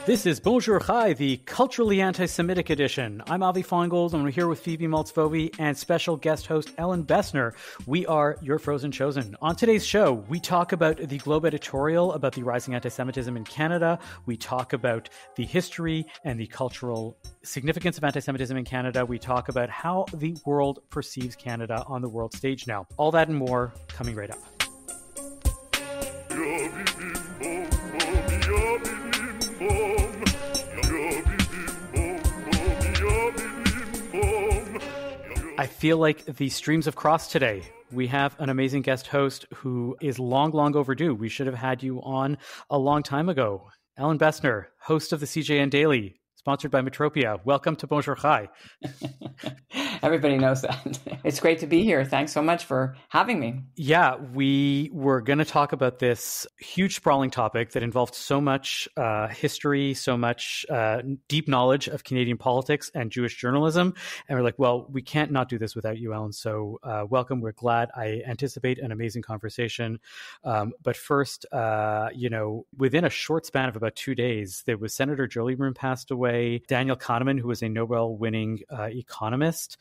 This is Bonjour Chai, the culturally anti-Semitic edition. I'm Avi Feingold, and we're here with Phoebe Maltzvovy and special guest host Ellin Bessner. We are your Frozen Chosen. On today's show, we talk about the Globe editorial about the rising anti-Semitism in Canada. We talk about the history and the cultural significance of anti-Semitism in Canada. We talk about how the world perceives Canada on the world stage now. All that and more coming right up. I feel like the streams have crossed today. We have an amazing guest host who is long, long overdue. We should have had you on a long time ago. Ellin Bessner, host of the CJN Daily, sponsored by Metropia. Welcome to Bonjour Chai. Everybody knows that. It's great to be here. Thanks so much for having me. Yeah, we were going to talk about this huge sprawling topic that involved so much history, so much deep knowledge of Canadian politics and Jewish journalism. And we're like, well, we can't not do this without you, Ellin. So welcome. We're glad. I anticipate an amazing conversation. But first, within a short span of about 2 days, there was Senator Joe Lieberman passed away, Daniel Kahneman, who was a Nobel-winning economist,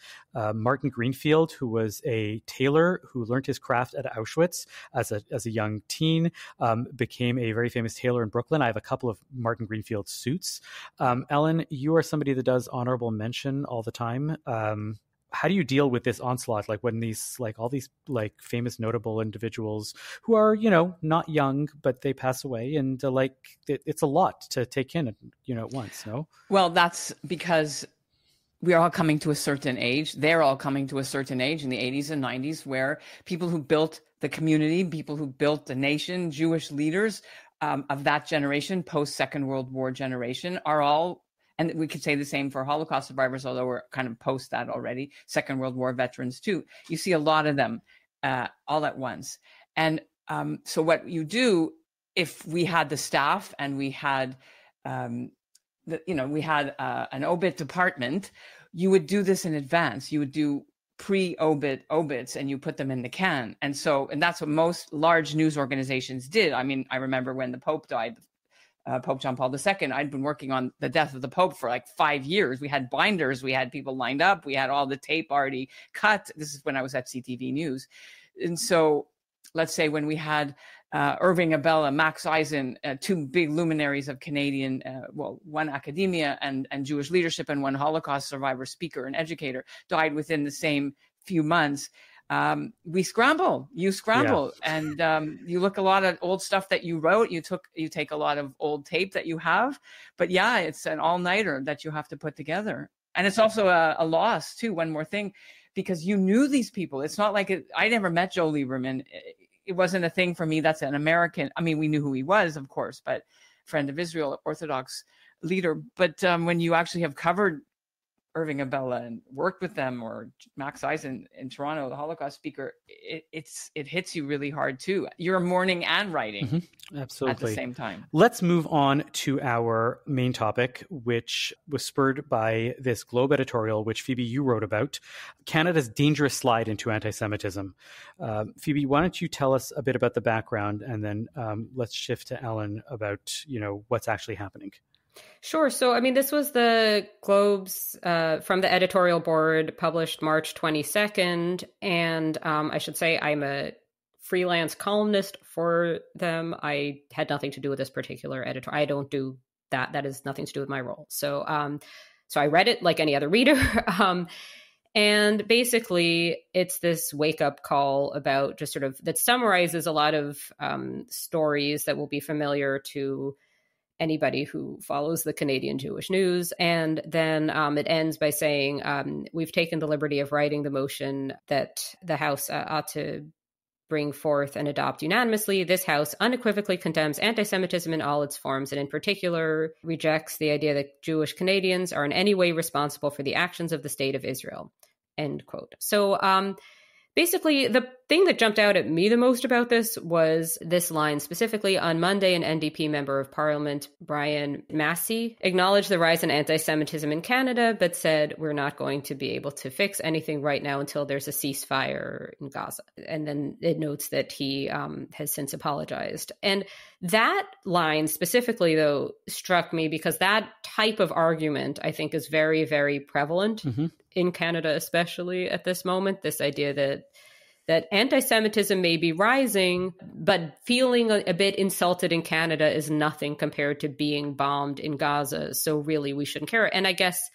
Martin Greenfield, who was a tailor who learned his craft at Auschwitz as a young teen, became a very famous tailor in Brooklyn. I have a couple of Martin Greenfield suits. Ellin, you are somebody that does honorable mention all the time. How do you deal with this onslaught? Like when all these famous notable individuals who are, not young, but they pass away, and it's a lot to take in, at once, no? Well, that's because we are all coming to a certain age. They're all coming to a certain age in the 80s and 90s where people who built the community, people who built the nation, Jewish leaders of that generation, post-Second World War generation, are all, and we could say the same for Holocaust survivors, although we're kind of post that already, Second World War veterans too. You see a lot of them all at once. And so what you do, if we had the staff and we had we had an obit department, you would do this in advance. You would do pre-obits and you put them in the can. And that's what most large news organizations did. I mean, I remember when the Pope died, Pope John Paul II, I'd been working on the death of the Pope for like 5 years. We had binders, we had people lined up, we had all the tape already cut. This is when I was at CTV News. And so let's say when we had Irving Abella, Max Eisen, two big luminaries of Canadian, one academia and Jewish leadership, and one Holocaust survivor, speaker and educator, died within the same few months. You scramble, yeah. And you look a lot at old stuff that you wrote. You take a lot of old tape that you have, but yeah, it's an all-nighter that you have to put together. And it's also a loss too. One more thing, because you knew these people. It's not like I never met Joe Lieberman. It wasn't a thing for me. That's an American. I mean, we knew who he was, of course, but friend of Israel, Orthodox leader. But when you actually have covered Irving Abella and worked with them, or Max Eisen in Toronto, the Holocaust speaker, it hits you really hard too. You're mourning and writing Absolutely. At the same time. Let's move on to our main topic, which was spurred by this Globe editorial, which Phoebe, you wrote about, Canada's dangerous slide into anti-Semitism. Phoebe, why don't you tell us a bit about the background, and then let's shift to Ellin about, what's actually happening. Sure. So, this was the Globe's from the editorial board, published March 22nd. And I should say I'm a freelance columnist for them. I had nothing to do with this particular editor. I don't do that. That has nothing to do with my role. So I read it like any other reader. And basically, it's this wake-up call about just sort of that summarizes a lot of stories that will be familiar to anybody who follows the Canadian Jewish news. And then it ends by saying, we've taken the liberty of writing the motion that the House ought to bring forth and adopt unanimously. This House unequivocally condemns anti-Semitism in all its forms, and in particular rejects the idea that Jewish Canadians are in any way responsible for the actions of the State of Israel, end quote. So basically, the thing that jumped out at me the most about this was this line specifically. On Monday, an NDP member of parliament, Brian Massey, acknowledged the rise in anti-Semitism in Canada, but said we're not going to be able to fix anything right now until there's a ceasefire in Gaza. And then it notes that he has since apologized. And that line specifically, though, struck me because that type of argument, I think, is very, very prevalent in Canada, especially at this moment. This idea that anti-Semitism may be rising, but feeling a bit insulted in Canada is nothing compared to being bombed in Gaza. So really, we shouldn't care. And I guess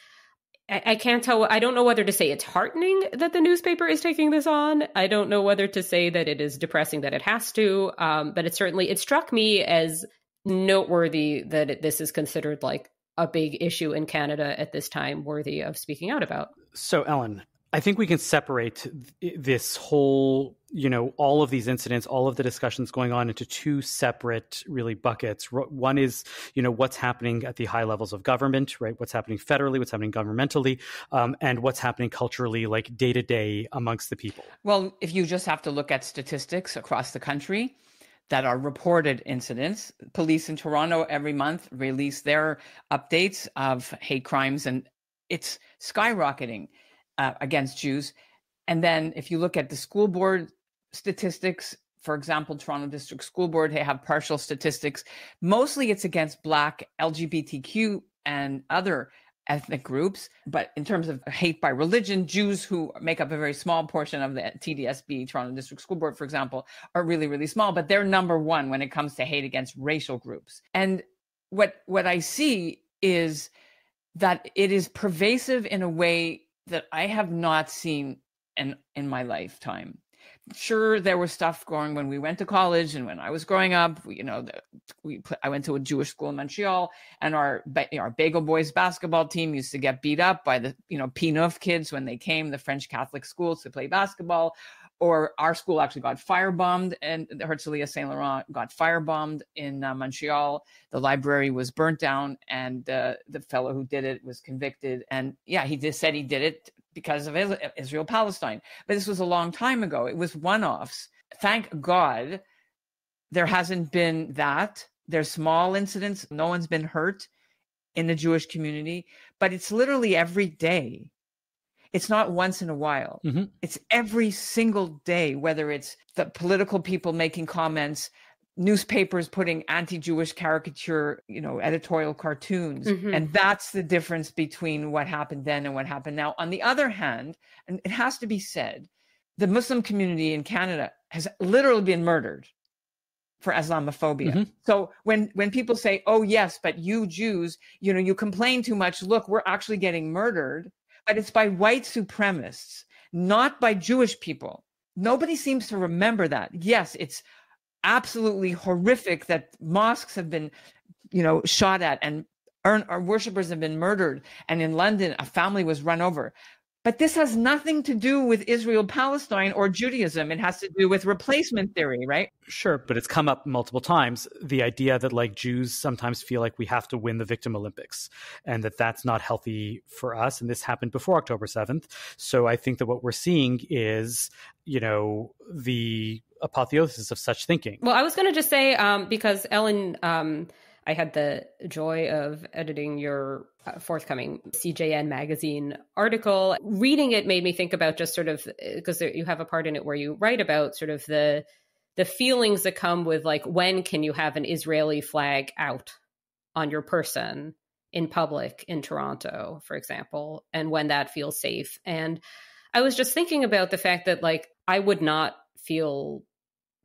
I can't tell. I don't know whether to say it's heartening that the newspaper is taking this on. I don't know whether to say that it is depressing that it has to. But it struck me as noteworthy that this is considered like a big issue in Canada at this time, worthy of speaking out about. So, Ellen, I think we can separate this whole, all of these incidents, all of the discussions going on into two separate really buckets. One is, what's happening at the high levels of government, right? What's happening federally, what's happening governmentally, and what's happening culturally, like day to day amongst the people. Well, if you just have to look at statistics across the country that are reported incidents, police in Toronto every month release their updates of hate crimes, and it's skyrocketing against Jews. And then if you look at the school board statistics, for example, Toronto District School Board, they have partial statistics. Mostly it's against Black, LGBTQ, and other ethnic groups. But in terms of hate by religion, Jews, who make up a very small portion of the TDSB, Toronto District School Board, for example, are really, really small. But they're number one when it comes to hate against racial groups. And what I see is that it is pervasive in a way that I have not seen in my lifetime. Sure, there was stuff going when we went to college and when I was growing up. I went to a Jewish school in Montreal, and our Bagel Boys basketball team used to get beat up by the P9 kids when they came, the French Catholic schools, to play basketball. Or our school actually got firebombed, and the Herzliya Saint Laurent got firebombed in Montreal. The library was burnt down, and the fellow who did it was convicted. And yeah, he just said he did it because of Israel-Palestine. But this was a long time ago. It was one-offs. Thank God there hasn't been that. There's small incidents. No one's been hurt in the Jewish community, but it's literally every day. It's not once in a while. It's every single day, whether it's the political people making comments, newspapers putting anti-Jewish caricature, editorial cartoons. And that's the difference between what happened then and what happened now. On the other hand, and it has to be said, the Muslim community in Canada has literally been murdered for Islamophobia. So when people say, oh, yes, but you Jews, you complain too much. Look, we're actually getting murdered. But it's by white supremacists, not by Jewish people. Nobody seems to remember that. Yes, it's absolutely horrific that mosques have been, shot at, and our worshipers have been murdered. And in London, a family was run over. But this has nothing to do with Israel-Palestine or Judaism. It has to do with replacement theory, right? Sure, but it's come up multiple times. The idea that Jews sometimes feel like we have to win the Victim Olympics, and that's not healthy for us. And this happened before October 7th. So I think that what we're seeing is, the apotheosis of such thinking. Well, I was going to just say, because Ellen, I had the joy of editing your forthcoming CJN magazine article. Reading it made me think about just sort of, because you have a part in it where you write about sort of the feelings that come with when can you have an Israeli flag out on your person in public in Toronto, for example, and when that feels safe. And I was just thinking about the fact that I would not feel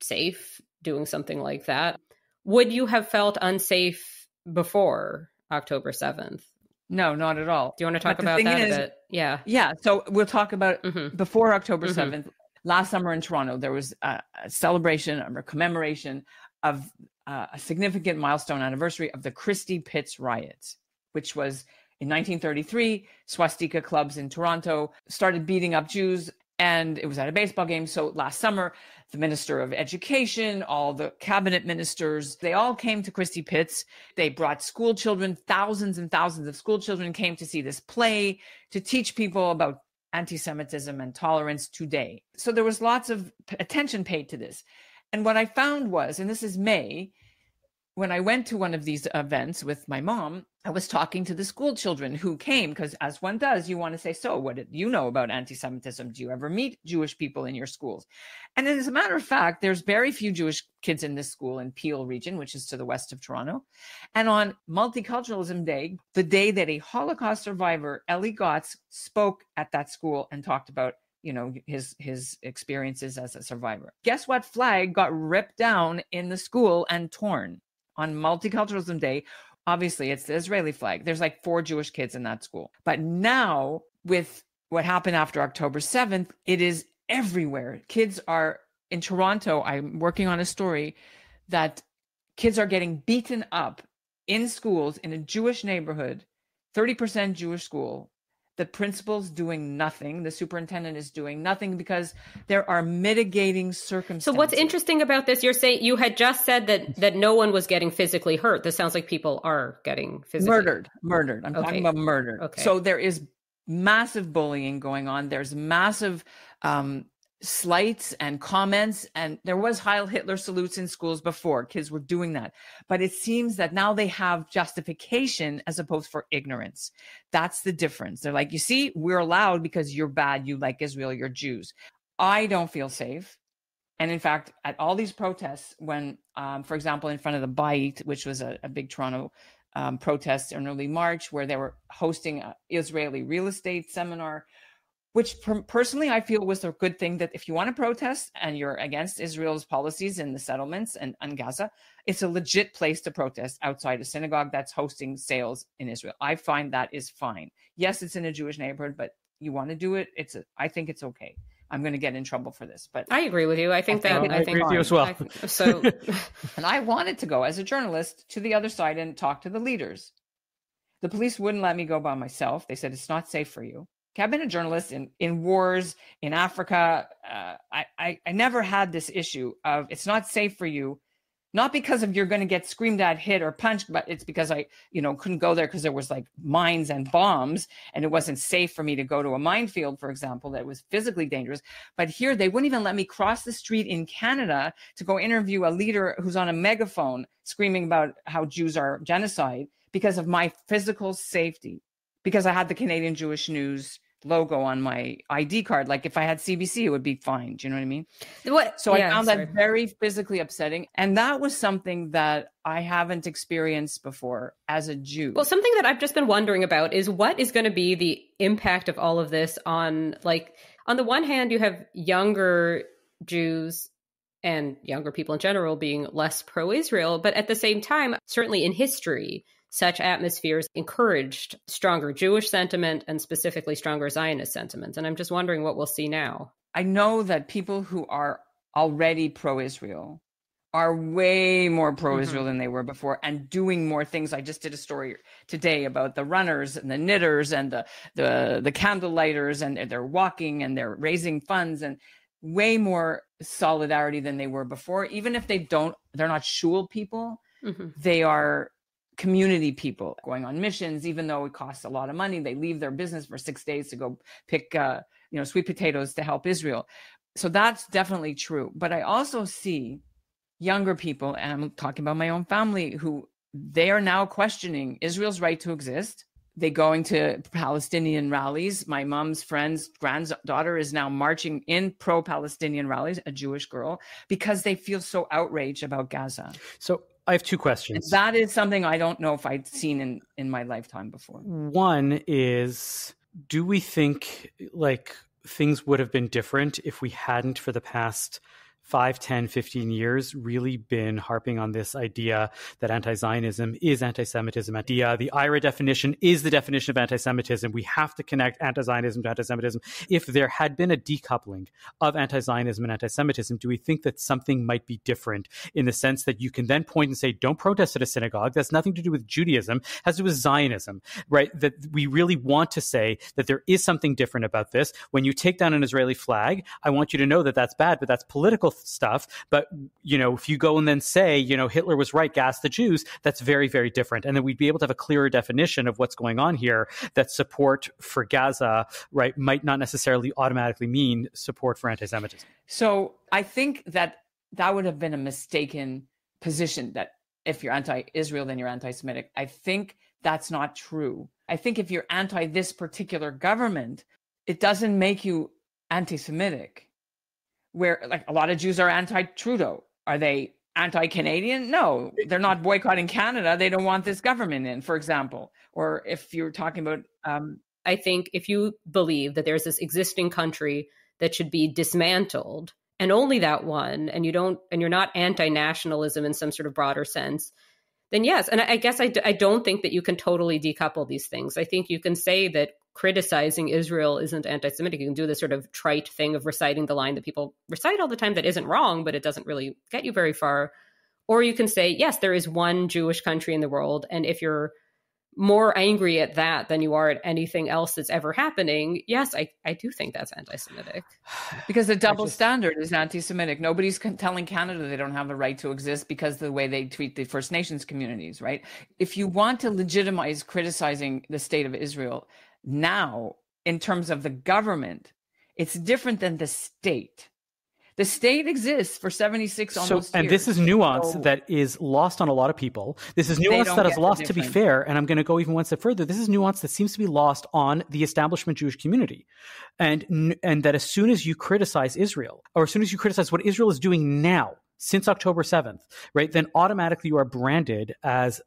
safe doing something like that. Would you have felt unsafe before October 7th? No, not at all. Do you want to talk about that a bit? Yeah. Yeah. So we'll talk about before October 7th. Last summer in Toronto, there was a celebration or commemoration of a significant milestone anniversary of the Christie Pitts riots, which was in 1933. Swastika clubs in Toronto started beating up Jews, and it was at a baseball game. So last summer, the Minister of Education, all the cabinet ministers, they all came to Christie Pitts. They brought school children. Thousands and thousands of school children came to see this play, to teach people about anti-Semitism and tolerance today. So there was lots of attention paid to this. And what I found was, and this is May, when I went to one of these events with my mom, I was talking to the school children who came, because as one does, you want to say, so what do you know about anti-Semitism? Do you ever meet Jewish people in your schools? And as a matter of fact, there's very few Jewish kids in this school in Peel region, which is to the west of Toronto. And on Multiculturalism Day, the day that a Holocaust survivor, Eli Gotz, spoke at that school and talked about his experiences as a survivor. Guess what flag got ripped down in the school and torn? On Multiculturalism Day, obviously it's the Israeli flag. There's like 4 Jewish kids in that school. But now with what happened after October 7th, it is everywhere. Kids are in Toronto. I'm working on a story that kids are getting beaten up in schools in a Jewish neighborhood, 30% Jewish school. The principal's doing nothing. The superintendent is doing nothing because there are mitigating circumstances. So what's interesting about this, you're saying you had just said that no one was getting physically hurt. This sounds like people are getting physically murdered. I'm talking about murder. Okay. So there is massive bullying going on. There's massive slights and comments, and there was Heil Hitler salutes in schools before. Kids were doing that, but it seems that now they have justification as opposed for ignorance. That's the difference. They're like, you see, we're allowed because you're bad, you like Israel, you're Jews. I don't feel safe. And in fact, at all these protests, when for example, in front of the Bayit, which was a big Toronto protest in early March, where they were hosting an Israeli real estate seminar, which personally I feel was a good thing, that if you want to protest and you're against Israel's policies in the settlements and on Gaza, it's a legit place to protest outside a synagogue that's hosting sales in Israel. I find that is fine. Yes, it's in a Jewish neighborhood, but you want to do it, I think it's okay. I'm going to get in trouble for this, but I agree with you. I think I agree with you as well. And I wanted to go as a journalist to the other side and talk to the leaders. The police wouldn't let me go by myself. They said, it's not safe for you. I've been a journalist in wars in Africa. I never had this issue of it's not safe for you, not because of you're going to get screamed at, hit, or punched, but it's because I couldn't go there because there was like mines and bombs, and it wasn't safe for me to go to a minefield, for example, that was physically dangerous. But here they wouldn't even let me cross the street in Canada to go interview a leader who's on a megaphone screaming about how Jews are genocide because of my physical safety, because I had the Canadian Jewish News logo on my ID card. Like if I had CBC, it would be fine. Do you know what I mean? I found that very physically upsetting. And that was something that I haven't experienced before as a Jew. Well, something that I've just been wondering about is what is going to be the impact of all of this on, like, on the one hand, you have younger Jews and younger people in general being less pro-Israel, but at the same time, certainly in history, such atmospheres encouraged stronger Jewish sentiment and specifically stronger Zionist sentiment. And I'm just wondering what we'll see now. I know that people who are already pro-Israel are way more pro-Israel than they were before, and doing more things. I just did a story today about the runners and the knitters and the candle lighters, and they're walking and they're raising funds, and way more solidarity than they were before. Even if they're not shul people, they are community people going on missions, even though it costs a lot of money. They leave their business for 6 days to go pick sweet potatoes to help Israel. So that's definitely true. But I also see younger people, and I'm talking about my own family, who they are now questioning Israel's right to exist. They going to Palestinian rallies. My mom's friend's granddaughter is now marching in pro-Palestinian rallies, a Jewish girl, because they feel so outraged about Gaza. So I have 2 questions. And that is something I don't know if I'd seen in my lifetime before. One is, do we think like things would have been different if we hadn't for the past 5, 10, 15 years really been harping on this idea that anti-Zionism is anti-Semitism? The IRA definition is the definition of anti-Semitism. We have to connect anti-Zionism to anti-Semitism. If there had been a decoupling of anti-Zionism and anti-Semitism, do we think that something might be different in the sense that you can then point and say, don't protest at a synagogue. That's nothing to do with Judaism, it has to do with Zionism, right? That we really want to say that there is something different about this. When you take down an Israeli flag, I want you to know that that's bad, but that's political stuff. But, if you go and then say, Hitler was right, gas the Jews, that's very, very different. And then we'd be able to have a clearer definition of what's going on here, that support for Gaza, right, might not necessarily automatically mean support for anti-Semitism. So I think that would have been a mistaken position, that if you're anti-Israel, then you're anti-Semitic. I think that's not true. I think if you're anti this particular government, it doesn't make you anti-Semitic. Where like a lot of Jews are anti-Trudeau. Are they anti-Canadian? No, they're not boycotting Canada. They don't want this government in, for example. Or if you're talking about... I think if you believe that there's this existing country that should be dismantled, and only that one, and you're not anti-nationalism in some sort of broader sense, then yes. And I guess I don't think that you can totally decouple these things. I think you can say that criticizing Israel isn't anti-Semitic. You can do this sort of trite thing of reciting the line that people recite all the time that isn't wrong, but it doesn't really get you very far. Or you can say, yes, there is one Jewish country in the world, and if you're more angry at that than you are at anything else that's ever happening, yes, I do think that's anti-Semitic. Because the double standard is anti-Semitic. Nobody's telling Canada they don't have the right to exist because of the way they treat the First Nations communities, right? If you want to legitimize criticizing the state of Israel now, in terms of the government, it's different than the state. The state exists for 76 almost years. And this is nuance that is lost on a lot of people. This is nuance that is lost, to be fair, and I'm going to go even one step further. This is nuance that seems to be lost on the establishment Jewish community. And that as soon as you criticize Israel, or as soon as you criticize what Israel is doing now, since October 7th, right, then automatically you are branded as,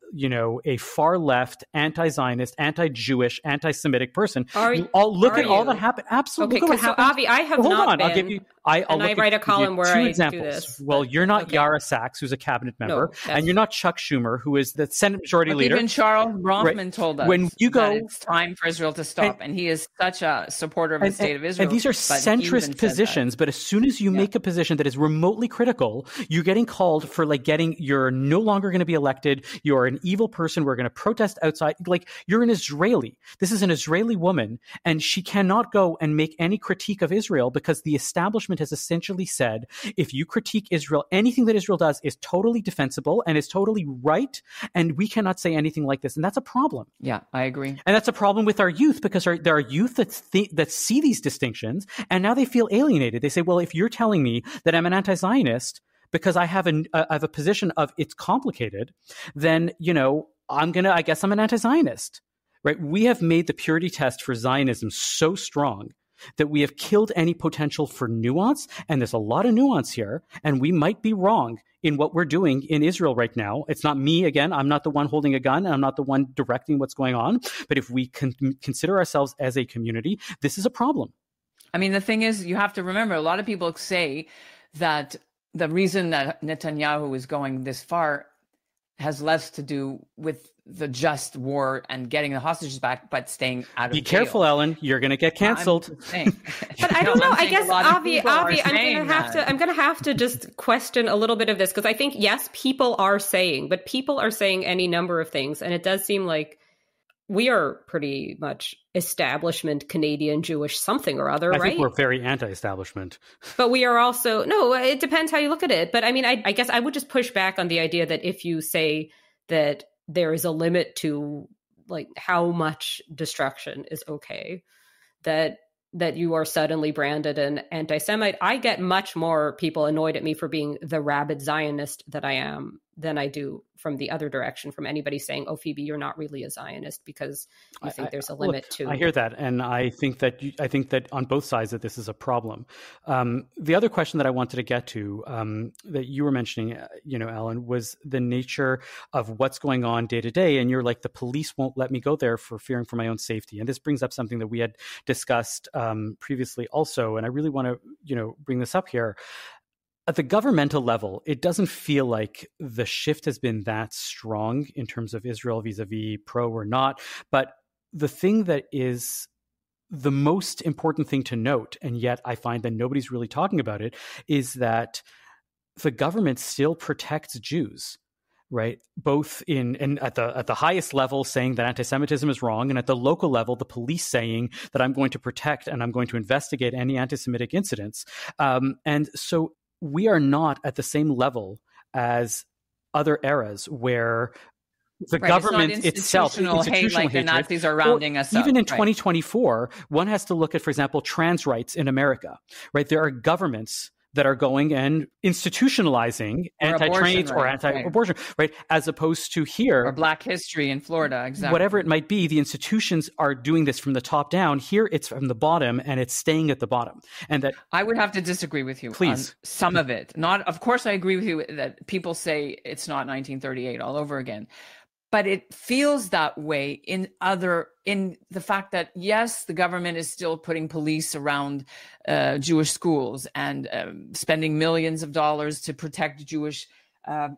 a far left, anti-Zionist, anti-Jewish, anti-Semitic person. Look at all that happened. Absolutely. Okay, so Avi, I have not been. I'll give you. I write a column where I examples. Do this. Well, you're not Yara Sachs, who's a cabinet member, and you're not Chuck Schumer, who is the Senate Majority Leader. Even Charles Bronfman told us when you go, that it's time for Israel to stop, and he is such a supporter of the state of Israel. And these are centrist positions, but as soon as you make a position that is remotely critical, you're getting called for you're no longer going to be elected. You're an evil person. We're going to protest outside. You're an Israeli. This is an Israeli woman, and she cannot go and make any critique of Israel because the establishment has essentially said, if you critique Israel, anything that Israel does is totally defensible and is totally right, and we cannot say anything like this. And that's a problem. Yeah, I agree. And that's a problem with our youth, because there are youth that see these distinctions, and now they feel alienated. They say, well, if you're telling me that I'm an anti-Zionist because I have a position of it's complicated, then, I guess I'm an anti-Zionist, right? We have made the purity test for Zionism so strong that we have killed any potential for nuance. And there's a lot of nuance here, and we might be wrong in what we're doing in Israel right now. It's not me, again, I'm not the one holding a gun, and I'm not the one directing what's going on. But if we consider ourselves as a community, this is a problem. I mean, the thing is, you have to remember, a lot of people say that the reason that Netanyahu is going this far has less to do with the just war and getting the hostages back, but staying out of jail. Be careful, Ellen. You're going to get canceled. But I don't know. I guess, Avi, I'm going to have to just question a little bit of this, because I think, yes, people are saying any number of things. And it does seem like we are pretty much establishment Canadian Jewish something or other, right? I think we're very anti-establishment. But we are also, no, it depends how you look at it. But I mean, I guess I would just push back on the idea that if you say that there is a limit to how much destruction is okay, that you are suddenly branded an anti-Semite. I get much more people annoyed at me for being the rabid Zionist that I am than I do from the other direction, from anybody saying, oh, Phoebe, you're not really a Zionist because you think there's a limit to... I hear that. And I think that on both sides that this is a problem. The other question that I wanted to get to that you were mentioning, Ellen, was the nature of what's going on day to day. And you're like, the police won't let me go there for fearing for my own safety. And this brings up something that we had discussed previously also. And I really want to, bring this up here. At the governmental level, it doesn't feel like the shift has been that strong in terms of Israel vis-a-vis pro or not. But the thing that is the most important thing to note, and yet I find that nobody's really talking about it, is that the government still protects Jews. Right, both at the highest level saying that anti-Semitism is wrong, and at the local level, the police saying that I'm going to protect and I'm going to investigate any anti-Semitic incidents. And so we are not at the same level as other eras where the government itself, institutional hate like the Nazis are rounding us up. Even in 2024, one has to look at, for example, trans rights in America, right? There are governments that are going and institutionalizing anti-trans or anti-abortion, right? As opposed to here. Or Black history in Florida, exactly. Whatever it might be, the institutions are doing this from the top down. Here, it's from the bottom, and it's staying at the bottom. And that I would have to disagree with you on some of it. Of course, I agree with you that people say it's not 1938 all over again. But it feels that way in the fact that, yes, the government is still putting police around Jewish schools and spending millions of dollars to protect Jewish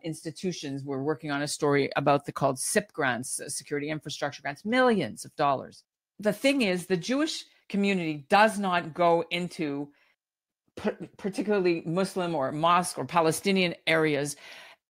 institutions. We're working on a story about called SIP grants, security infrastructure grants, millions of dollars. The thing is, the Jewish community does not go into particularly Muslim or mosque or Palestinian areas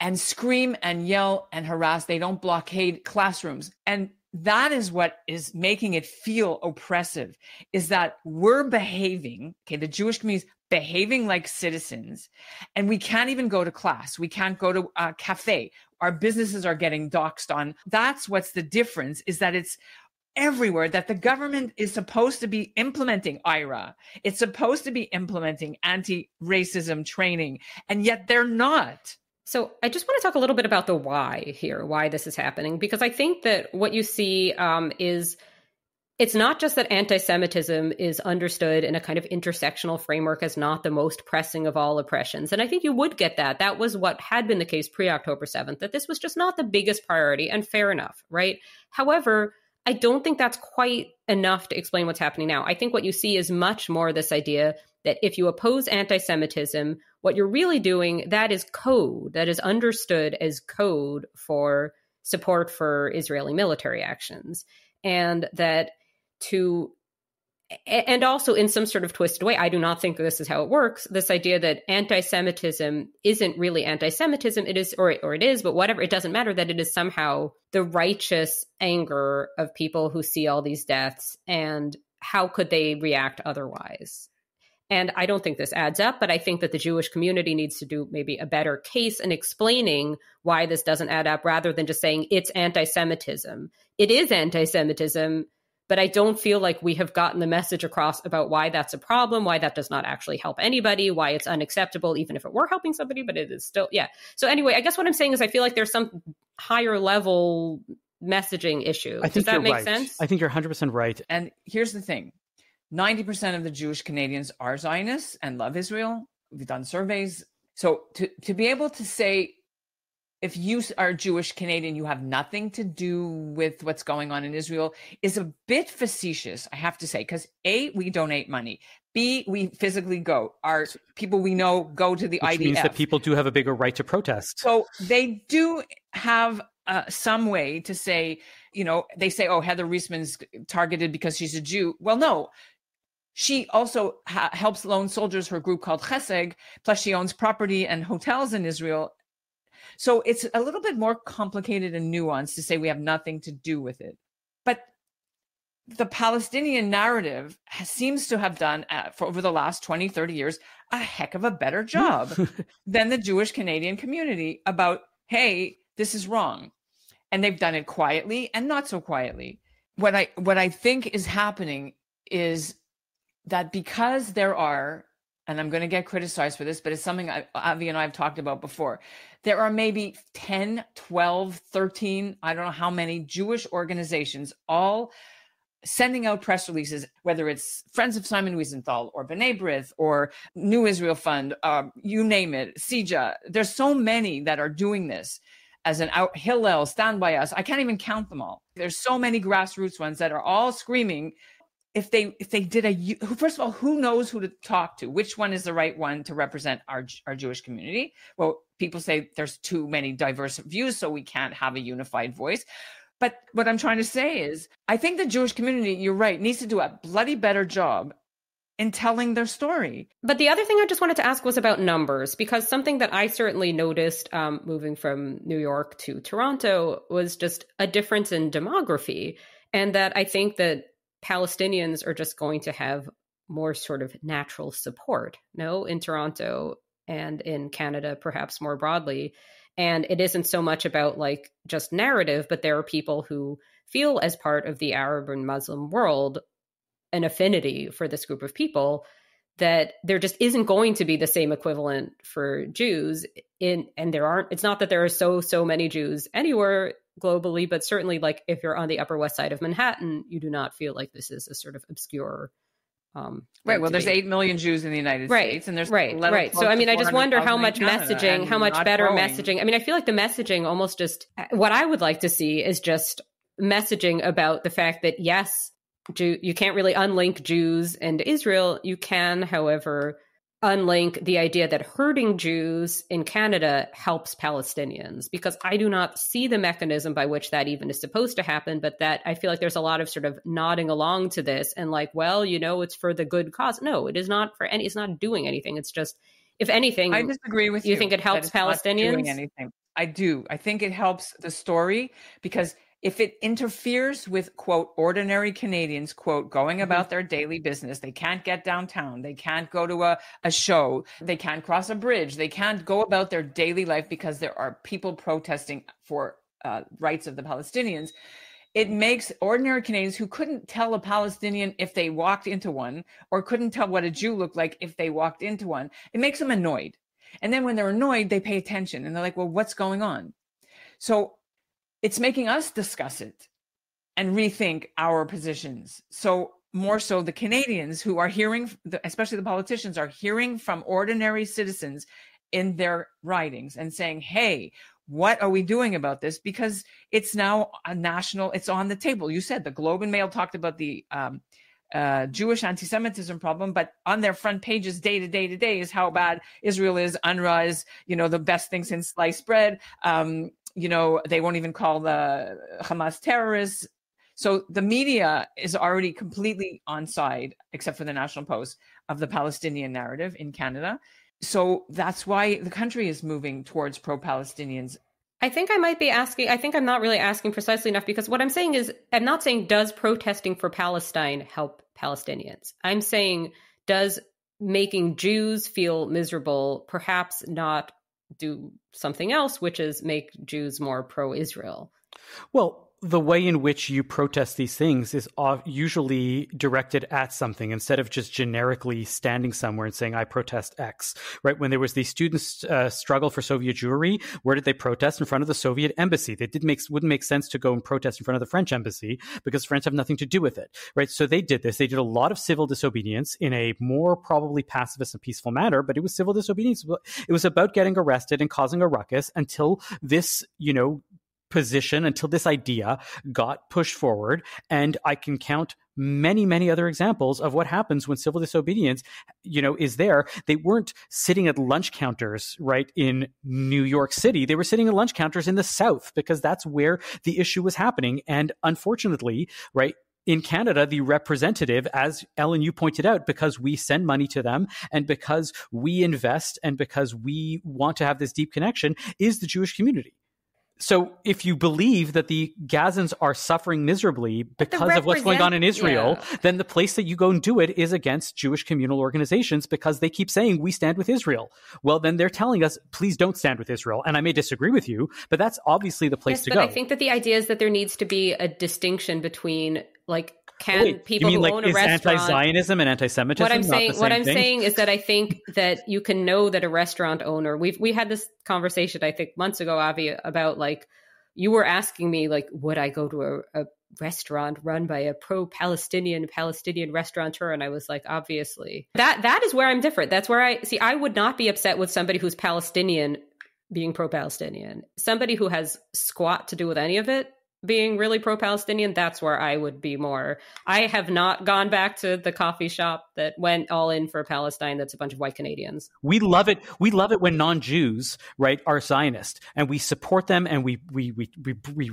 and scream and yell and harass. They don't blockade classrooms. And that is what is making it feel oppressive, is that we're behaving, the Jewish community is behaving like citizens, and we can't even go to class. We can't go to a cafe. Our businesses are getting doxxed on. That's what's the difference, is that it's everywhere, that the government is supposed to be implementing IRA. It's supposed to be implementing anti-racism training, and yet they're not. So I just want to talk a little bit about the why here, why this is happening, because I think that what you see is it's not just that anti-Semitism is understood in a kind of intersectional framework as not the most pressing of all oppressions. And I think you would get that. That was what had been the case pre-October 7th, that this was just not the biggest priority, and fair enough, right? However, I don't think that's quite enough to explain what's happening now. I think what you see is much more this idea that if you oppose anti-Semitism, what you're really doing, that is code, that is understood as code for support for Israeli military actions. And that and also in some sort of twisted way, I do not think this is how it works, this idea that anti-Semitism isn't really anti-Semitism, it is, or it is, but whatever, it doesn't matter, that it is somehow the righteous anger of people who see all these deaths, and how could they react otherwise? And I don't think this adds up, but I think that the Jewish community needs to do maybe a better case in explaining why this doesn't add up, rather than just saying it's anti-Semitism. It is anti-Semitism, but I don't feel like we have gotten the message across about why that's a problem, why that does not actually help anybody, why it's unacceptable, even if it were helping somebody, but it is still, yeah. So anyway, I guess what I'm saying is I feel like there's some higher level messaging issue. Does that make sense? I think you're 100% right. And here's the thing. 90% of the Jewish Canadians are Zionists and love Israel. We've done surveys. So to be able to say, if you are Jewish Canadian, you have nothing to do with what's going on in Israel, is a bit facetious, I have to say, because A, we donate money. B, we physically go. Our people we know go to the IDF. Which means that people do have a bigger right to protest. So they do have some way to say, they say, oh, Heather Reisman's targeted because she's a Jew. Well, no. She also helps lone soldiers, her group called Chesed, plus she owns property and hotels in Israel. So it's a little bit more complicated and nuanced to say we have nothing to do with it. But the Palestinian narrative seems to have done, for over the last 20, 30 years, a heck of a better job than the Jewish Canadian community about, hey, this is wrong. And they've done it quietly and not so quietly. What I think is happening is that because there are, and I'm going to get criticized for this, but it's something Avi and I have talked about before, there are maybe 10, 12, 13, I don't know how many Jewish organizations all sending out press releases, whether it's Friends of Simon Wiesenthal or B'nai B'rith or New Israel Fund, you name it, CJA. There's so many that are doing this as an out, Hillel, Stand By Us. I can't even count them all. There's so many grassroots ones that are all screaming. If they did first of all, who knows who to talk to? Which one is the right one to represent our Jewish community? Well, people say there's too many diverse views, so we can't have a unified voice. But what I'm trying to say is, I think the Jewish community, you're right, needs to do a bloody better job in telling their story. But the other thing I just wanted to ask was about numbers, because something that I certainly noticed moving from New York to Toronto was just a difference in demography. And that I think that Palestinians are just going to have more sort of natural support, in Toronto. and in Canada, perhaps more broadly. And it isn't so much about like just narrative, but there are people who feel as part of the Arab and Muslim world an affinity for this group of people, that there just isn't going to be the same equivalent for Jews and there aren't, it's not that there are so many Jews anywhere globally, but certainly like if you're on the Upper West Side of Manhattan, you do not feel like this is a sort of obscure right. Well, there's 8 million Jews in the United States, and there's right. So I mean, I just wonder how much messaging, how much better messaging. I mean, I feel like the messaging almost just, what I would like to see is just messaging about the fact that yes, you can't really unlink Jews and Israel. You can, however, unlink the idea that hurting Jews in Canada helps Palestinians, because I do not see the mechanism by which that even is supposed to happen, but that I feel like there's a lot of sort of nodding along to this and like, well, you know, it's for the good cause. No, it is not for any, it's not doing anything. It's just, if anything, I disagree with you. You think it helps Palestinians? Not doing anything. I do. I think it helps the story, because if it interferes with, quote, ordinary Canadians, quote, going about their daily business, they can't get downtown, they can't go to a show, they can't cross a bridge, they can't go about their daily life because there are people protesting for rights of the Palestinians. It makes ordinary Canadians who couldn't tell a Palestinian if they walked into one, or couldn't tell what a Jew looked like if they walked into one, it makes them annoyed. And then when they're annoyed, they pay attention and they're like, well, what's going on? So it's making us discuss it and rethink our positions. So more so the Canadians who are hearing, especially the politicians, are hearing from ordinary citizens in their ridings and saying, hey, what are we doing about this? Because it's now a national, it's on the table. You said the Globe and Mail talked about the Jewish anti-Semitism problem, but on their front pages day to day is how bad Israel is, UNRWA is, you know, the best thing since sliced bread. You know, they won't even call the Hamas terrorists. So the media is already completely on side, except for the National Post, of the Palestinian narrative in Canada. So that's why the country is moving towards pro-Palestinians. I think I might be asking, I think I'm not really asking precisely enough, because what I'm saying is, I'm not saying does protesting for Palestine help Palestinians? I'm saying, does making Jews feel miserable perhaps not do something else, which is make Jews more pro-Israel? Well, the way in which you protest these things is usually directed at something, instead of just generically standing somewhere and saying, I protest X, right? When there was the students' struggle for Soviet Jewry, where did they protest? In front of the Soviet embassy. It wouldn't make sense to go and protest in front of the French embassy, because French have nothing to do with it, right? So they did this. They did a lot of civil disobedience in a more probably pacifist and peaceful manner, but it was civil disobedience. It was about getting arrested and causing a ruckus until this, you know, position, until this idea got pushed forward. And I can count many other examples of what happens when civil disobedience, you know, is there. They weren't sitting at lunch counters, right, in New York City. They were sitting at lunch counters in the South, because that's where the issue was happening. And unfortunately, right, in Canada, the representative, as Ellin, you pointed out, because we send money to them and because we invest and because we want to have this deep connection, is the Jewish community. So if you believe that the Gazans are suffering miserably because of what's going on in Israel, then the place that you go and do it is against Jewish communal organizations, because they keep saying, we stand with Israel. Well, then they're telling us, please don't stand with Israel. And I may disagree with you, but that's obviously the place to go. But I think that the idea is that there needs to be a distinction between, like, people who own a restaurant, anti-Zionism and anti-Semitism? What I'm saying is that I think that you can know that a restaurant owner, we had this conversation, I think months ago, Avi, about, like, you were asking me, like, would I go to a restaurant run by a pro-Palestinian restaurateur? And I was like, obviously. That is where I'm different. That's where I would not be upset with somebody who's Palestinian being pro-Palestinian. Somebody who has squat to do with any of it being really pro-Palestinian, that's where I would be more. I have not gone back to the coffee shop that went all in for Palestine. That's a bunch of white Canadians. We love it. We love it when non-Jews, right, are Zionist, and we support them, and we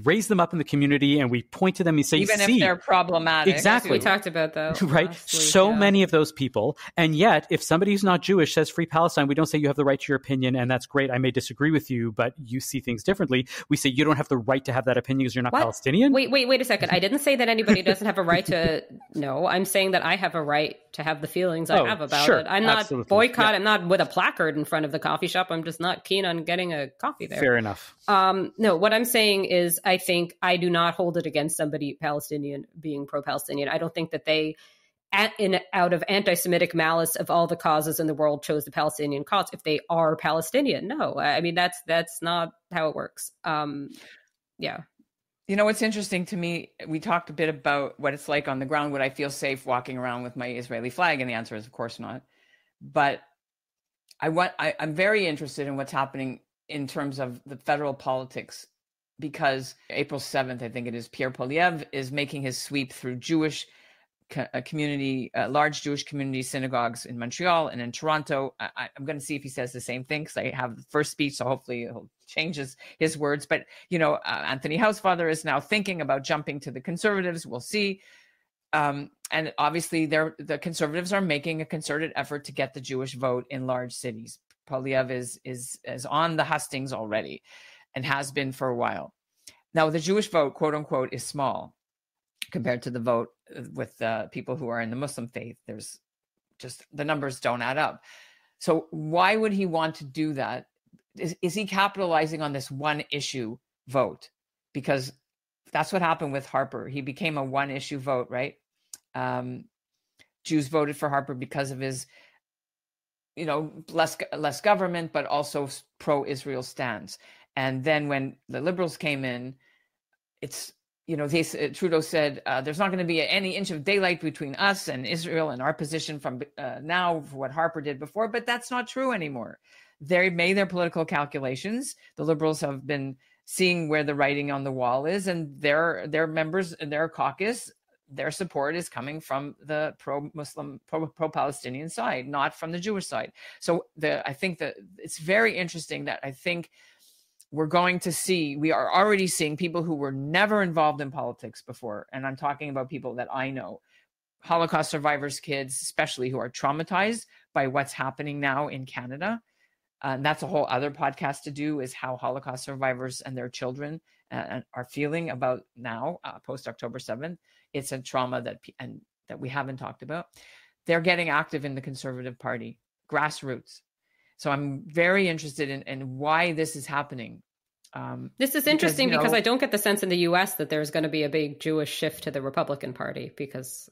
raise them up in the community, and we point to them and say, even if they're problematic. Exactly. We talked about that. Right. Many of those people. And yet, if somebody who's not Jewish says free Palestine, we don't say you have the right to your opinion, and that's great. I may disagree with you, but you see things differently. We say you don't have the right to have that opinion because you're not pro-Palestinian? Wait a second. I didn't say that anybody doesn't have a right to know. I'm saying that I have a right to have the feelings I have about it. I'm not boycott. Yeah. I'm not with a placard in front of the coffee shop. I'm just not keen on getting a coffee there. Fair enough. No, what I'm saying is I think I do not hold it against somebody Palestinian being pro-Palestinian. I don't think that they, out of anti-Semitic malice of all the causes in the world, chose the Palestinian cause if they are Palestinian. No, I mean, that's not how it works. Yeah. You know, what's interesting to me, we talked a bit about what it's like on the ground. Would I feel safe walking around with my Israeli flag? And the answer is, of course not. But I'm very interested in what's happening in terms of the federal politics, because April 7th, I think it is, Pierre Poilievre is making his sweep through Jewish community, large Jewish community synagogues in Montreal and in Toronto. I'm going to see if he says the same thing, because I have the first speech, so hopefully he'll change his words. But, you know, Anthony Housefather is now thinking about jumping to the Conservatives. We'll see. And obviously the Conservatives are making a concerted effort to get the Jewish vote in large cities. Poilievre is on the hustings already and has been for a while. Now, the Jewish vote, quote unquote, is small compared to the vote with people who are in the Muslim faith. There's just, the numbers don't add up. So why would he want to do that? Is he capitalizing on this one issue vote? Because that's what happened with Harper. He became a one issue vote, right? Jews voted for Harper because of his, you know, less government, but also pro-Israel stance. And then when the Liberals came in, it's, you know, Trudeau said, there's not going to be any inch of daylight between us and Israel and our position from now for what Harper did before. But that's not true anymore. They made their political calculations. The Liberals have been seeing where the writing on the wall is, and their members, their caucus, their support is coming from the pro-Muslim, pro-Palestinian side, not from the Jewish side. So I think that it's very interesting that I think we are already seeing people who were never involved in politics before. And I'm talking about people that I know, Holocaust survivors' kids, especially, who are traumatized by what's happening now in Canada. And that's a whole other podcast to do, is how Holocaust survivors and their children are feeling about now, post October 7th. It's a trauma that we haven't talked about. They're getting active in the Conservative Party, grassroots. So I'm very interested in why this is happening. This is interesting because I don't get the sense in the U.S. that there's going to be a big Jewish shift to the Republican Party, because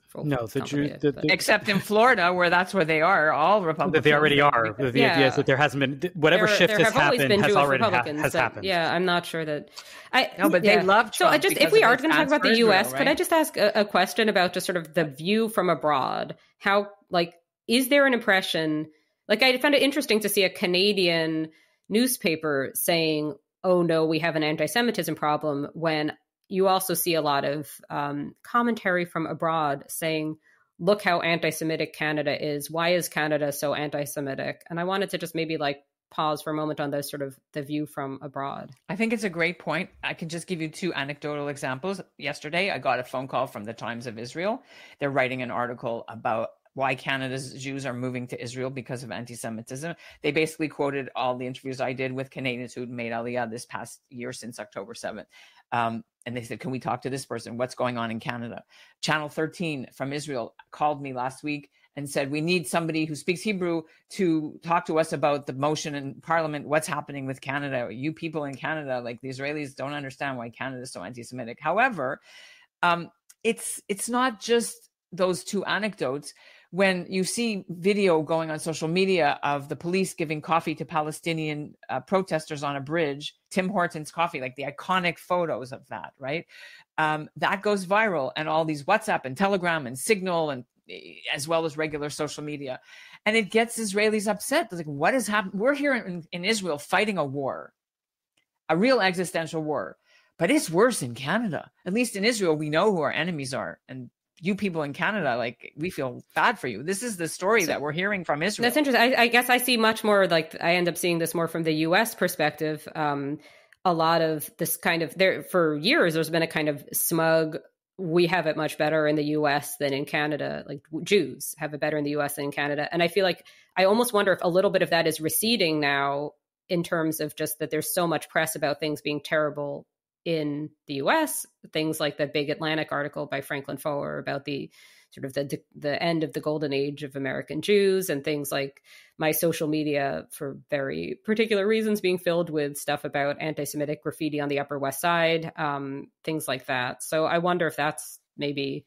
except in Florida, where that's where they are, all Republicans. They already are. The idea is that there hasn't been whatever shift has happened has already happened. Yeah, I'm not sure that. They love Trump. So if we are going to talk about the U.S., right? Could I just ask a question about just sort of the view from abroad? How, is there an impression? I found it interesting to see a Canadian newspaper saying, oh no, we have an anti-Semitism problem, when you also see a lot of commentary from abroad saying, look how anti-Semitic Canada is. Why is Canada so anti-Semitic? And I wanted to just maybe pause for a moment on those sort of the view from abroad. I think it's a great point. I can just give you two anecdotal examples. Yesterday, I got a phone call from the Times of Israel. They're writing an article about why Canada's Jews are moving to Israel because of anti-Semitism. They basically quoted all the interviews I did with Canadians who'd made Aliyah this past year since October 7th. And they said, can we talk to this person? What's going on in Canada? Channel 13 from Israel called me last week and said, we need somebody who speaks Hebrew to talk to us about the motion in Parliament. What's happening with Canada? You people in Canada, the Israelis, don't understand why Canada is so anti-Semitic. However, it's not just those two anecdotes. When you see video going on social media of the police giving coffee to Palestinian protesters on a bridge, Tim Hortons coffee, the iconic photos of that, right? That goes viral, and all these WhatsApp and Telegram and Signal, and as well as regular social media. And it gets Israelis upset. What is happening? We're here in Israel fighting a war, a real existential war, but it's worse in Canada. At least in Israel, we know who our enemies are. And you people in Canada, we feel bad for you. This is the story that we're hearing from Israel. That's interesting. I guess I see much more, I end up seeing this more from the U.S. perspective. A lot of this kind of, for years, there's been a kind of smug, we have it much better in the U.S. than in Canada. Jews have it better in the U.S. than in Canada. And I feel I almost wonder if a little bit of that is receding now, in terms of just that there's so much press about things being terrible in the US, things like the Big Atlantic article by Franklin Foer about the sort of the end of the golden age of American Jews, and things like my social media for very particular reasons being filled with stuff about anti-Semitic graffiti on the Upper West Side, things like that. So I wonder if that's maybe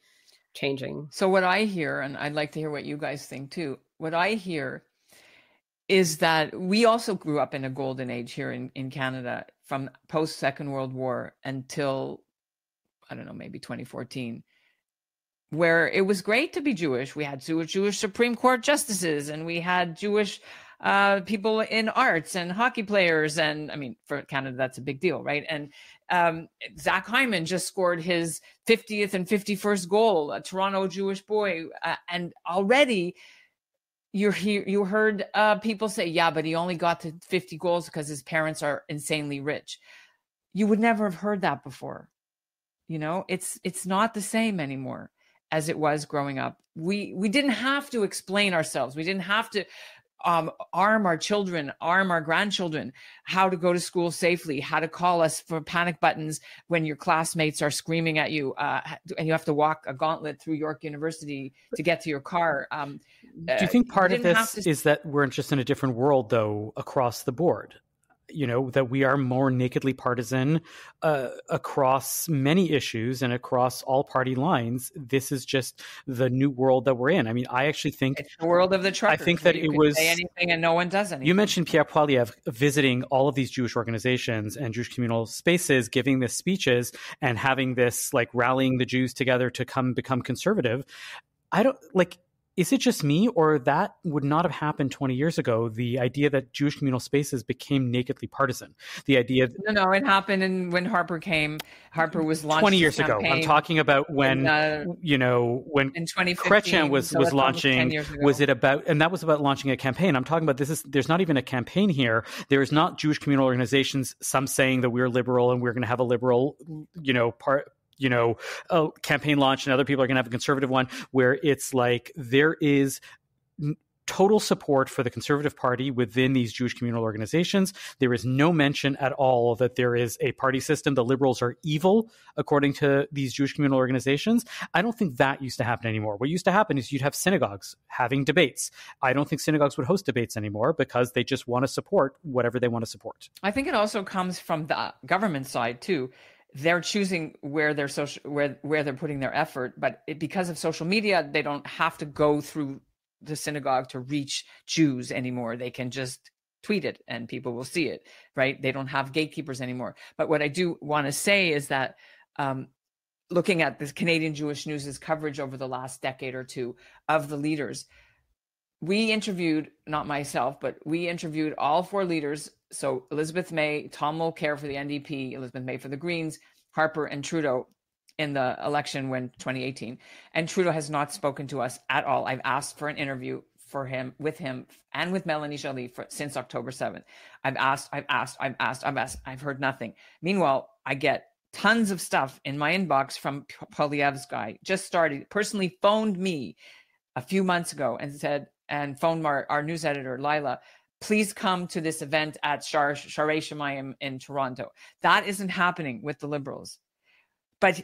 changing. So what I hear, and I'd like to hear what you guys think too, what I hear is that we also grew up in a golden age here in Canada from post Second World War until, I don't know, maybe 2014, where it was great to be Jewish. We had Jewish Supreme Court justices, and we had Jewish people in arts and hockey players. And I mean, for Canada, that's a big deal, right? And Zach Hyman just scored his 50th and 51st goal, a Toronto Jewish boy. And already you heard people say, yeah, but he only got to 50 goals because his parents are insanely rich. You would never have heard that before. You know, it's not the same anymore as it was growing up. We didn't have to explain ourselves. We didn't have to arm our children, arm our grandchildren, how to go to school safely, how to call us for panic buttons when your classmates are screaming at you, and you have to walk a gauntlet through York University to get to your car. Do you think part of this is that we're just in a different world, though, across the board? You know, that we are more nakedly partisan across many issues and across all party lines. This is just the new world that we're in. I mean, I actually think it's the world of the truckers. I think that it was say anything and no one does anything. You mentioned Pierre Poilievre visiting all of these Jewish organizations and Jewish communal spaces, giving this speeches and having this like rallying the Jews together to come become conservative. I don't like. Is it just me, or that would not have happened 20 years ago? The idea that Jewish communal spaces became nakedly partisan. The idea that, no, it happened when Harper came. Harper was launched 20 years ago. I'm talking about when when in 2015, Chrétien was launching. Was it about? And that was about launching a campaign. I'm talking about there's not even a campaign here. There is not Jewish communal organizations. Some saying that we're liberal and we're going to have a liberal, a campaign launch, and other people are going to have a conservative one, where it's like there is total support for the Conservative Party within these Jewish communal organizations. There is no mention at all that there is a party system. The liberals are evil, according to these Jewish communal organizations. I don't think that used to happen anymore. What used to happen is you'd have synagogues having debates. I don't think synagogues would host debates anymore because they just want to support whatever they want to support. I think it also comes from the government side too. They're choosing where they're where they're putting their effort, but because of social media, they don't have to go through the synagogue to reach Jews anymore. They can just tweet it and people will see it, right? They don't have gatekeepers anymore. But what I do want to say is that looking at this Canadian Jewish News' coverage over the last decade or two of the leaders, we interviewed, not myself, but we interviewed all four leaders. So Elizabeth May, Tom Mulcair for the NDP, Elizabeth May for the Greens, Harper and Trudeau in the election when 2018. And Trudeau has not spoken to us at all. I've asked for an interview with him and with Melanie Joly since October 7th. I've asked. I've heard nothing. Meanwhile, I get tons of stuff in my inbox from Poilievre's guy. Just started, personally phoned me a few months ago and phoned our news editor, Lila, please come to this event at Sha'arei Shemayim in Toronto. That isn't happening with the Liberals. But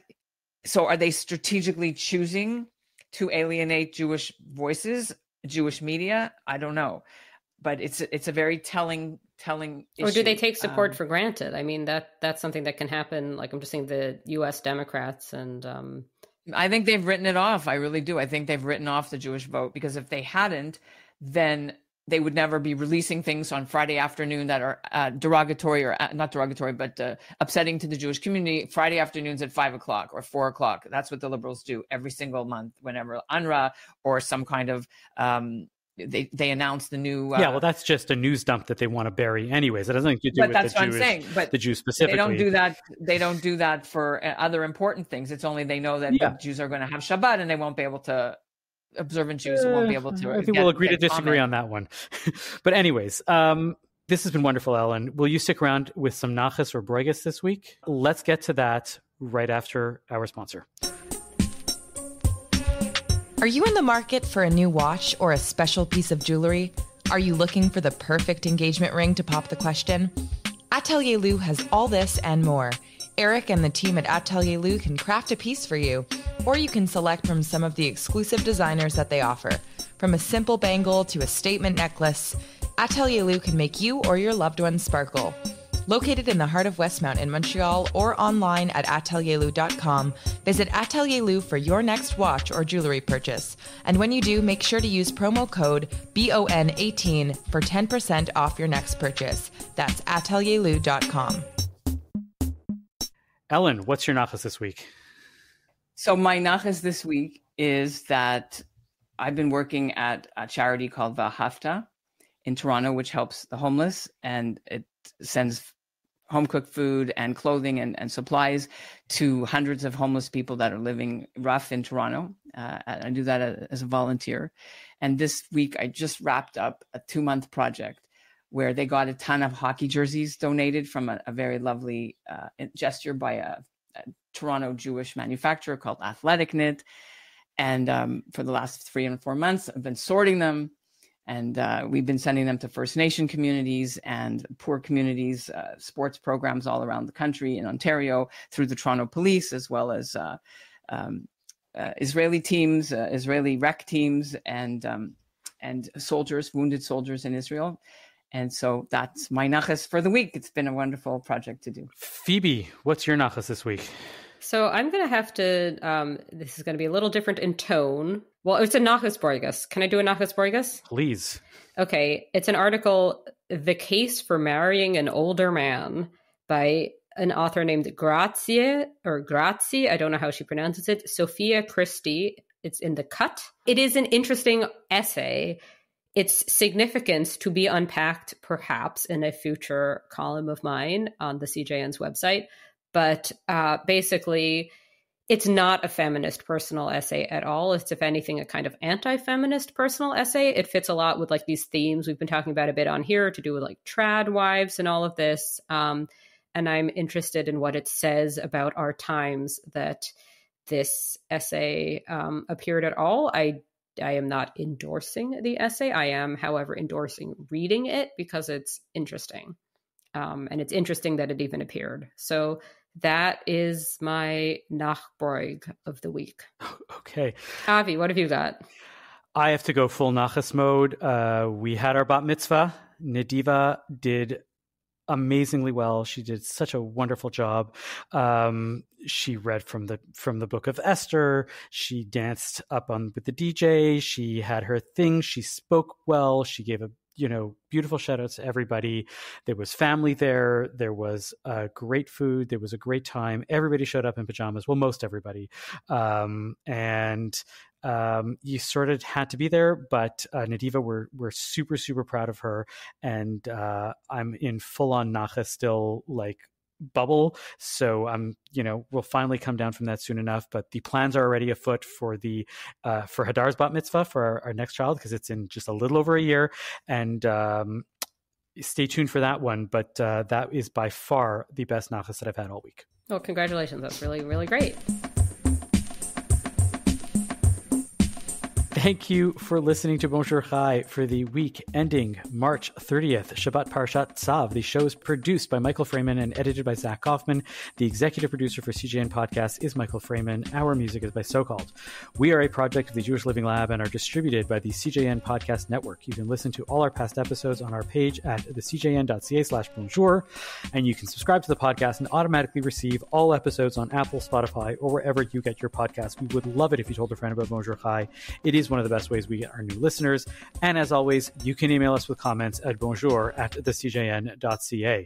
so are they strategically choosing to alienate Jewish voices, Jewish media? I don't know. But it's a very telling issue. Or do they take support for granted? I mean, that's something that can happen. Like I'm just saying the U.S. Democrats and... I think they've written it off. I really do. I think they've written off the Jewish vote, because if they hadn't, then they would never be releasing things on Friday afternoon that are derogatory or not derogatory, but upsetting to the Jewish community. Friday afternoons at 5:00 or 4:00. That's what the Liberals do every single month whenever UNRWA or some kind of they announce the new. Well, that's just a news dump that they want to bury, anyways. It has nothing to do with that's what I'm saying. But the Jews specifically. They don't do that for other important things. It's only they know that the Jews are going to have Shabbat and they won't be able to. Observant Jews won't be able to. I think we'll agree to disagree on that one. But anyways, this has been wonderful, Ellin. Will you stick around with some nachas or broigas this week? Let's get to that right after our sponsor. Are you in the market for a new watch or a special piece of jewelry? Are you looking for the perfect engagement ring to pop the question? Atelier Lou has all this and more. Eric and the team at Atelier Lou can craft a piece for you, or you can select from some of the exclusive designers that they offer. From a simple bangle to a statement necklace, Atelier Lou can make you or your loved ones sparkle. Located in the heart of Westmount in Montreal or online at atelierlou.com, visit Atelier Lou for your next watch or jewelry purchase. And when you do, make sure to use promo code BON18 for 10% off your next purchase. That's atelierlou.com. Ellin, what's your nachas this week? So my nachas this week is that I've been working at a charity called Vahafta in Toronto, which helps the homeless, and it sends home-cooked food and clothing and supplies to hundreds of homeless people that are living rough in Toronto. I do that as a volunteer. And this week, I just wrapped up a 2-month project where they got a ton of hockey jerseys donated from a very lovely gesture by a Toronto Jewish manufacturer called Athletic Knit. And for the last 3 and 4 months, I've been sorting them. And we've been sending them to First Nation communities and poor communities, sports programs all around the country in Ontario through the Toronto Police, as well as Israeli teams, Israeli rec teams, and soldiers, wounded soldiers in Israel. And so that's my nachas for the week. It's been a wonderful project to do. Phoebe, what's your nachas this week? So I'm going to have to, this is going to be a little different in tone. Well, it's a nachas borgas. Can I do a nachas borgas? Please. Okay. It's an article, The Case for Marrying an Older Man, by an author named Grazie. I don't know how she pronounces it. Sophia Christie. It's in The Cut. It is an interesting essay. Its significance to be unpacked, perhaps, in a future column of mine on the CJN's website. But basically, it's not a feminist personal essay at all. It's, if anything, a kind of anti-feminist personal essay. It fits a lot with like these themes we've been talking about a bit on here to do with like trad wives and all of this. And I'm interested in what it says about our times that this essay appeared at all. I am not endorsing the essay. I am, however, endorsing reading it because it's interesting. And it's interesting that it even appeared. So that is my nachbroig of the week. Okay. Avi, what have you got? I have to go full nachas mode. We had our bat mitzvah. Nadiva did amazingly well. She did such a wonderful job. She read from the book of Esther. She danced up on with the DJ. She had her thing. She spoke well. She gave a beautiful shout outs to everybody. There was family there. There was great food. There was a great time. Everybody showed up in pajamas. Well, most everybody. And you sort of had to be there, but Nadiva, we're super, super proud of her. And I'm in full on nachas still, like bubble. So we'll finally come down from that soon enough, but the plans are already afoot for the for Hadar's bat mitzvah for our next child, because it's in just a little over a year, and stay tuned for that one. But that is by far the best nachas that I've had all week. Oh, congratulations. That's really, really great. Thank you for listening to Bonjour Chai for the week ending March 30th, Shabbat Parashat Tzav. The show is produced by Michael Freeman and edited by Zach Kaufman. The executive producer for CJN Podcast is Michael Freeman. Our music is by So-Called. We are a project of the Jewish Living Lab and are distributed by the CJN Podcast Network. You can listen to all our past episodes on our page at thecjn.ca/bonjour, and you can subscribe to the podcast and automatically receive all episodes on Apple, Spotify, or wherever you get your podcasts. We would love it if you told a friend about Bonjour Chai. It is one of the best ways we get our new listeners. And as always, you can email us with comments at bonjour@thecjn.ca.